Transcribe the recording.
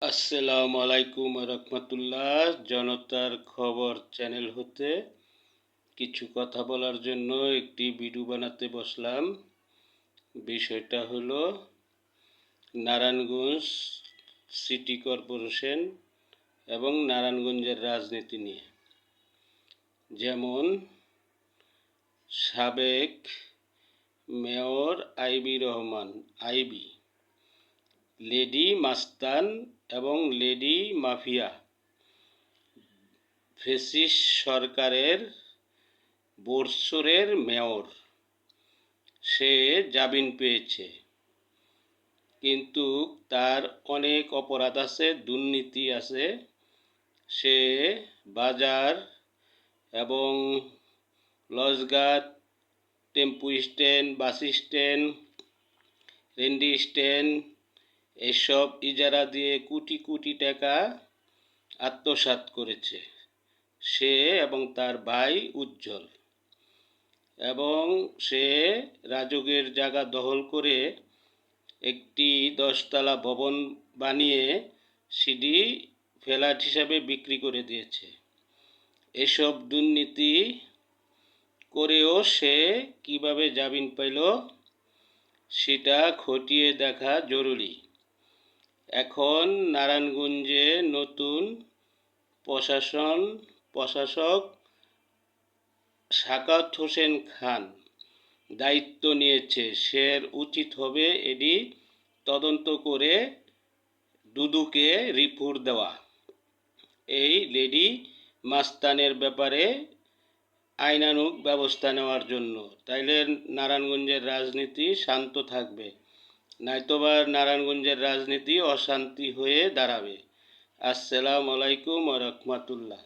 আসসালামু আলাইকুম রহমতুল্লাহ। জনতার খবর চ্যানেল হতে কিছু কথা বলার জন্য একটি ভিডিও বানাতে বসলাম। বিষয়টা হলো নারায়ণগঞ্জ সিটি কর্পোরেশন এবং নারায়ণগঞ্জের রাজনীতি নিয়ে। যেমন সাবেক মেয়র আইবি রহমান আইবি, লেডি মাস্তান এবং লেডি মাফিয়া ফ্যাসিস্ট সরকারের বর্ষরের মেয়র, সে জামিন পেয়েছে, কিন্তু তার অনেক অপরাধ আছে, দুর্নীতি আছে। সে বাজার এবং লজঘাট, টেম্পু স্ট্যান্ড, বাস স্ট্যান্ড, রেন্ডি স্ট্যান্ড এসব ইজারা দিয়ে কোটি কোটি টাকা আত্মসাৎ করেছে সে এবং তার ভাই উজ্জ্বল। এবং সে রাজুকের জায়গা দখল করে একটি 10তলা ভবন বানিয়ে সিডি ফ্ল্যাট হিসাবে বিক্রি করে দিয়েছে। এসব দুর্নীতি করেও সে কিভাবে জামিন পেল সেটা খতিয়ে দেখা জরুরি। এখন নারায়ণগঞ্জে নতুন প্রশাসক সাখাওয়াত হোসেন খান দায়িত্ব নিয়েছে। সে উচিত হবে এটি তদন্ত করে দুদুকে রিপোর্ট দেওয়া, এই লেডি মাস্তানের ব্যাপারে আইনানুগ ব্যবস্থা নেওয়ার জন্য। তাইলে নারায়ণগঞ্জের রাজনীতি শান্ত থাকবে, নয়তোবা নারায়ণগঞ্জের রাজনীতি অশান্তি হয়ে দাঁড়াবে। আসসালামু আলাইকুম রহমতুল্লাহ।